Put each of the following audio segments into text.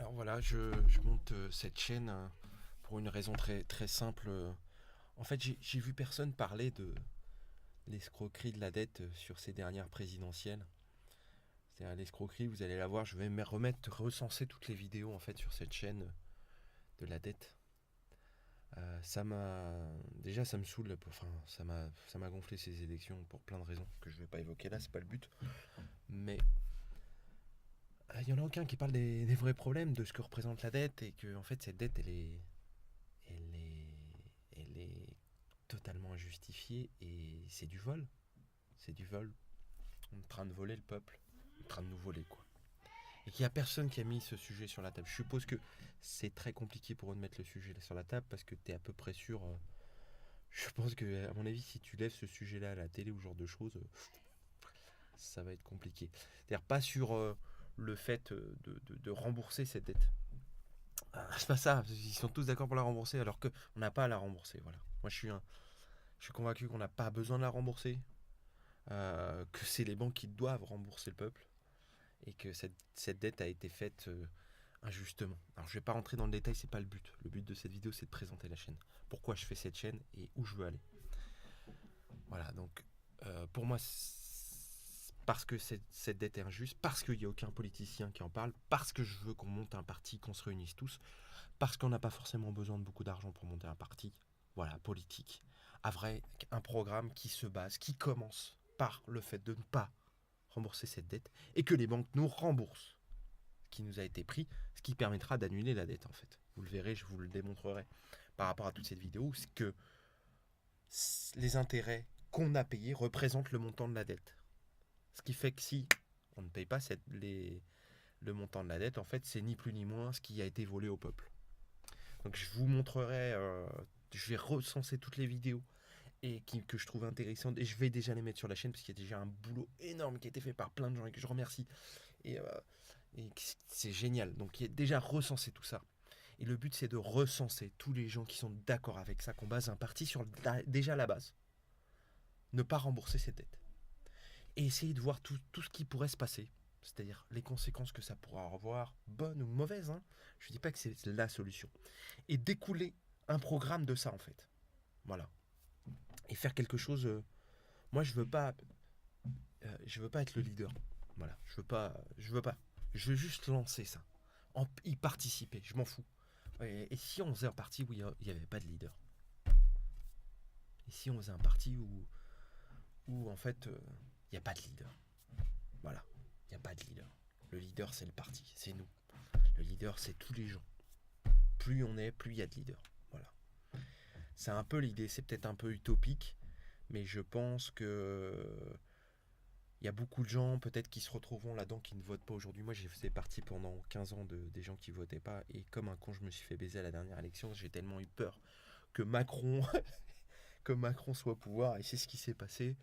Alors voilà, je monte cette chaîne pour une raison très, très simple. En fait, j'ai vu personne parler de l'escroquerie de la dette sur ces dernières présidentielles. C'est-à-dire l'escroquerie, vous allez la voir, je vais me recenser toutes les vidéos en fait sur cette chaîne de la dette. Ça m'a déjà ça me saoule, enfin ça m'a gonflé ces élections pour plein de raisons que je vais pas évoquer là, c'est pas le but. Mais il y en a aucun qui parle des vrais problèmes de ce que représente la dette et que en fait cette dette elle est totalement injustifiée et c'est du vol. C'est du vol. On est en train de voler le peuple. On est en train de nous voler, quoi. Et qu'il n'y a personne qui a mis ce sujet sur la table. Je suppose que c'est très compliqué pour eux de mettre le sujet sur la table parce que tu es à peu près sûr. Je pense que, à mon avis, si tu lèves ce sujet-là à la télé ou ce genre de choses, ça va être compliqué. C'est-à-dire pas sur le fait de rembourser cette dette. C'est pas ça. Ils sont tous d'accord pour la rembourser alors qu'on n'a pas à la rembourser. Voilà. Moi, je suis convaincu qu'on n'a pas besoin de la rembourser. Que c'est les banques qui doivent rembourser le peuple et que cette dette a été faite injustement. Alors je vais pas rentrer dans le détail, c'est pas le but. Le but de cette vidéo c'est de présenter la chaîne. Pourquoi je fais cette chaîne et où je veux aller. Voilà, donc pour moi, parce que cette dette est injuste, parce qu'il n'y a aucun politicien qui en parle, parce que je veux qu'on monte un parti, qu'on se réunisse tous, parce qu'on n'a pas forcément besoin de beaucoup d'argent pour monter un parti, voilà, politique, avec un programme qui se base, qui commence par le fait de ne pas rembourser cette dette et que les banques nous remboursent ce qui nous a été pris, ce qui permettra d'annuler la dette en fait. Vous le verrez, je vous le démontrerai par rapport à toute cette vidéo, c'est que les intérêts qu'on a payés représentent le montant de la dette. Ce qui fait que si on ne paye pas le montant de la dette, en fait, c'est ni plus ni moins ce qui a été volé au peuple. Donc je vous montrerai, je vais recenser toutes les vidéos que je trouve intéressantes et je vais déjà les mettre sur la chaîne parce qu'il y a déjà un boulot énorme qui a été fait par plein de gens et que je remercie. Et, euh, et c'est génial. Donc il y a déjà recensé tout ça. Et le but c'est de recenser tous les gens qui sont d'accord avec ça, qu'on base un parti sur déjà la base. Ne pas rembourser cette dette. Et essayer de voir tout ce qui pourrait se passer. C'est-à-dire les conséquences que ça pourra avoir, bonnes ou mauvaises. Hein. Je ne dis pas que c'est la solution. Et découler un programme de ça en fait. Voilà. Et faire quelque chose. Moi je veux pas être le leader. Voilà. Je veux pas. Je veux pas. Je veux juste lancer ça. Y participer. Je m'en fous. Et si on faisait un parti où il n'y avait pas de leader. Et si on faisait un parti où en fait il n'y a pas de leader. Voilà. Il n'y a pas de leader. Le leader c'est le parti. C'est nous. Le leader c'est tous les gens. Plus on est, plus il y a de leaders. Voilà. C'est un peu l'idée. C'est peut-être un peu utopique. Mais je pense que il y a beaucoup de gens peut-être qui se retrouveront là-dedans qui ne votent pas aujourd'hui. Moi j'ai fait partie pendant 15 ans des gens qui votaient pas et comme un con je me suis fait baiser à la dernière élection. J'ai tellement eu peur que Macron que Macron soit au pouvoir et c'est ce qui s'est passé.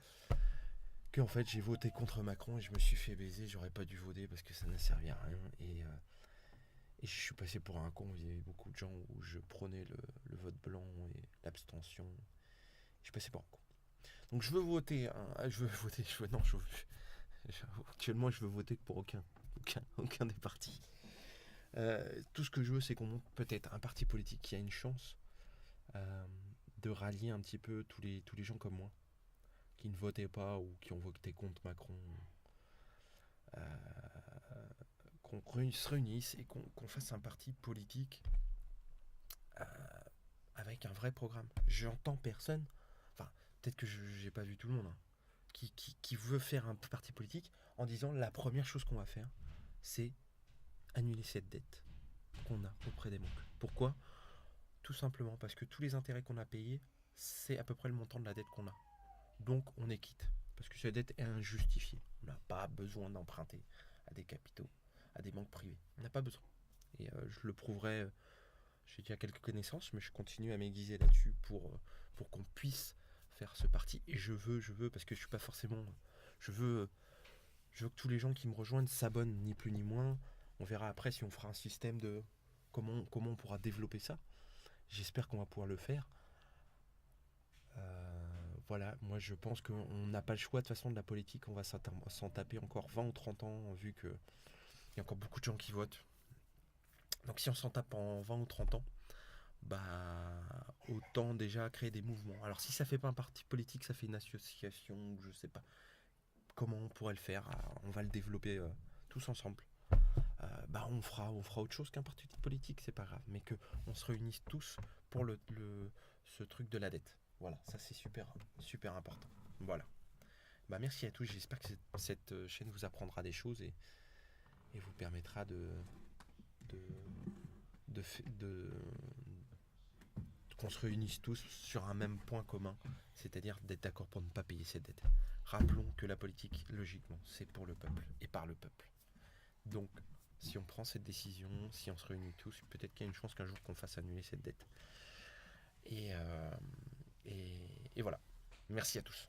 Que en fait j'ai voté contre Macron et je me suis fait baiser. J'aurais pas dû voter parce que ça n'a servi à rien et je suis passé pour un con. Il y avait beaucoup de gens où je prônais le vote blanc et l'abstention. Je suis passé pour un con. Donc je veux voter. Je veux voter. Non, actuellement, je veux voter pour aucun des partis. Tout ce que je veux, c'est qu'on monte peut-être un parti politique qui a une chance euh, de rallier un petit peu tous les gens comme moi, qui ne votaient pas ou qui ont voté contre Macron. Euh, qu'on se réunisse et qu'on fasse un parti politique euh, avec un vrai programme. J'entends personne, enfin, peut-être que j'ai pas vu tout le monde, hein, qui veut faire un parti politique en disant la première chose qu'on va faire, c'est annuler cette dette qu'on a auprès des banques. Pourquoi? Tout simplement parce que tous les intérêts qu'on a payés, c'est à peu près le montant de la dette qu'on a. Donc on est quitte. Parce que cette dette est injustifiée. On n'a pas besoin d'emprunter à des capitaux, à des banques privées. On n'a pas besoin. Et je le prouverai. J'ai déjà quelques connaissances, mais je continue à m'aiguiser là-dessus pour qu'on puisse faire ce parti. Et je veux, parce que je suis pas forcément. Je veux, je veux que tous les gens qui me rejoignent s'abonnent, ni plus ni moins. On verra après si on fera un système de comment on pourra développer ça. J'espère qu'on va pouvoir le faire. Voilà, moi je pense qu'on n'a pas le choix de toute façon de la politique. On va s'en taper encore 20 ou 30 ans, vu qu'il y a encore beaucoup de gens qui votent. Donc si on s'en tape en 20 ou 30 ans, bah autant déjà créer des mouvements. Alors si ça fait pas un parti politique, ça fait une association, je sais pas comment on pourrait le faire. On va le développer tous ensemble. On fera autre chose qu'un parti politique, c'est pas grave, mais que on se réunisse tous pour ce truc de la dette. Voilà, ça c'est super, super important. Voilà. Bah merci à tous, j'espère que cette chaîne vous apprendra des choses et vous permettra de, de qu'on se réunisse tous sur un même point commun, c'est-à-dire d'être d'accord pour ne pas payer cette dette. Rappelons que la politique, logiquement, c'est pour le peuple et par le peuple. Donc, si on prend cette décision, si on se réunit tous, peut-être qu'il y a une chance qu'un jour qu'on fasse annuler cette dette. Et, euh, et voilà. Merci à tous.